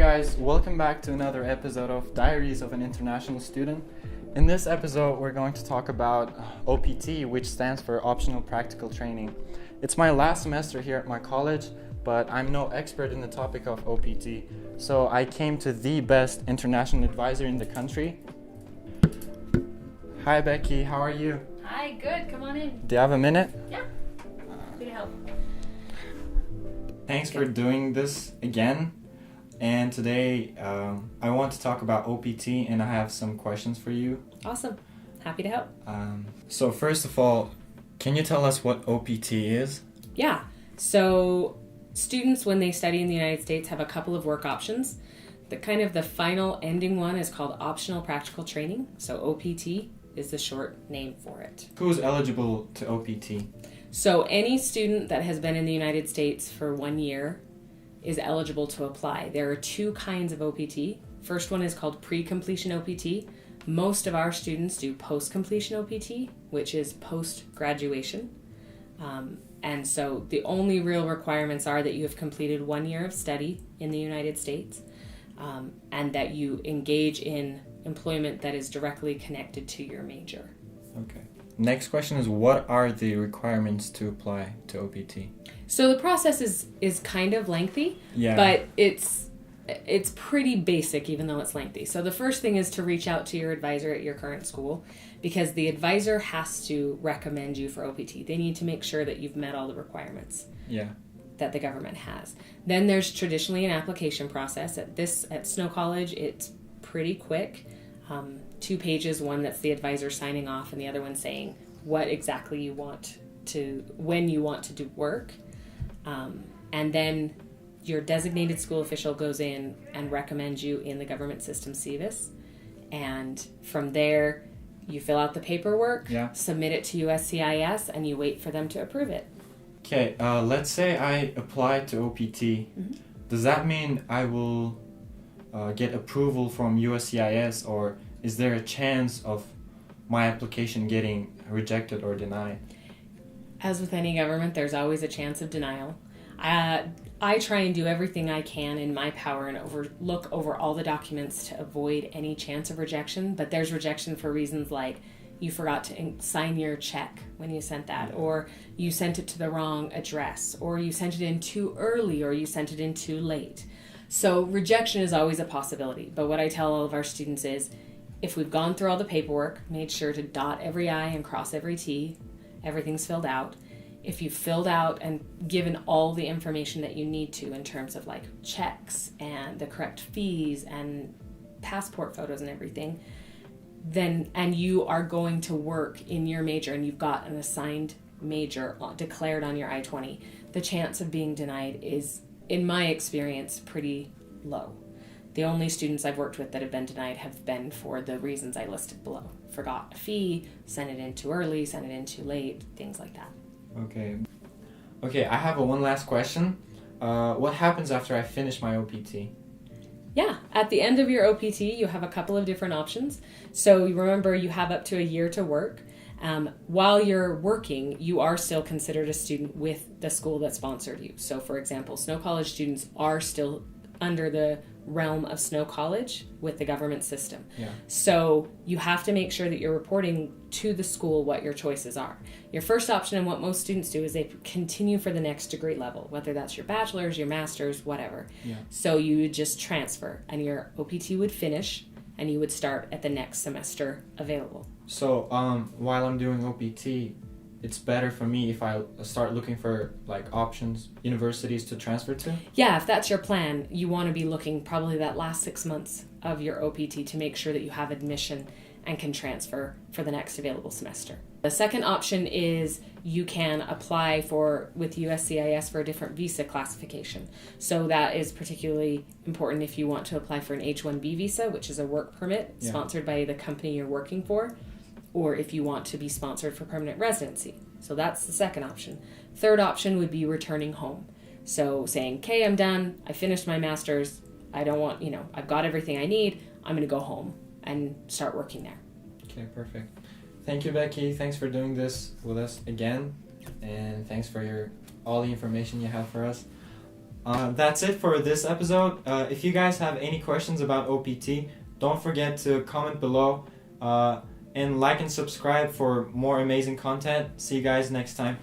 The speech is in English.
guys, welcome back to another episode of Diaries of an International Student. In this episode, we're going to talk about OPT, which stands for Optional Practical Training. It's my last semester here at my college, but I'm no expert in the topic of OPT, so I came to the best international advisor in the country. Hi Becky, how are you? Hi, good, come on in. Do you have a minute? Yeah, happy to help. Thanks for doing this again. And today I want to talk about OPT, and I have some questions for you. Awesome, happy to help. So first of all, can you tell us what OPT is? Yeah, so students when they study in the United States have a couple of work options. The final ending one is called Optional Practical Training, so OPT is the short name for it. Who's eligible to OPT? So any student that has been in the United States for 1 year is eligible to apply. There are two kinds of OPT. First one is called pre-completion OPT. Most of our students do post-completion OPT, which is post-graduation. And so the only real requirements are that you have completed 1 year of study in the United States and that you engage in employment that is directly connected to your major. Okay. Next question is, what are the requirements to apply to OPT? So the process is kind of lengthy, but it's pretty basic even though it's lengthy. So the first thing is to reach out to your advisor at your current school because the advisor has to recommend you for OPT. They need to make sure that you've met all the requirements that the government has. Then there's traditionally an application process. At Snow College, it's pretty quick. 2 pages, one that's the advisor signing off and the other one saying what exactly you want to, when you want to do work. And then your designated school official goes in and recommends you in the government system CVIS. And from there, you fill out the paperwork, submit it to USCIS, and you wait for them to approve it. Okay, let's say I apply to OPT. Mm-hmm. Does that mean I will get approval from USCIS, or is there a chance of my application getting rejected or denied? As with any government, there's always a chance of denial. I try and do everything I can in my power and look over all the documents to avoid any chance of rejection, but there's rejection for reasons like you forgot to sign your check when you sent that, or you sent it to the wrong address, or you sent it in too early, or you sent it in too late. So rejection is always a possibility, but what I tell all of our students is if we've gone through all the paperwork, made sure to dot every I and cross every T, everything's filled out. If you've filled out and given all the information that you need to in terms of like checks and the correct fees and passport photos and everything, then and you are going to work in your major and you've got an assigned major declared on your I-20, the chance of being denied is, in my experience, pretty low. The only students I've worked with that have been denied have been for the reasons I listed below. Forgot a fee, sent it in too early, sent it in too late, things like that. Okay, I have one last question. What happens after I finish my OPT? Yeah, at the end of your OPT, you have a couple of different options. So you remember you have up to a year to work. While you're working, you are still considered a student with the school that sponsored you. So for example, Snow College students are still under the realm of Snow College with the government system. So you have to make sure that you're reporting to the school what your choices are. Your first option and what most students do is they continue for the next degree level, whether that's your bachelor's, your master's, whatever. So you would just transfer and your OPT would finish and you would start at the next semester available. So while I'm doing OPT, it's better for me if I start looking for like options, universities to transfer to? Yeah, if that's your plan, you want to be looking probably that last 6 months of your OPT to make sure that you have admission and can transfer for the next available semester. The second option is you can apply with USCIS for a different visa classification. So that is particularly important if you want to apply for an H-1B visa, which is a work permit sponsored by the company you're working for, or if you want to be sponsored for permanent residency. So that's the second option. Third option would be returning home. So saying, okay, I'm done, I finished my master's, I don't want, I've got everything I need, I'm gonna go home and start working there. Okay, perfect. Thank you, Becky. Thanks for doing this with us again. And thanks for all the information you have for us. That's it for this episode. If you guys have any questions about OPT, don't forget to comment below and like and subscribe for more amazing content. See you guys next time.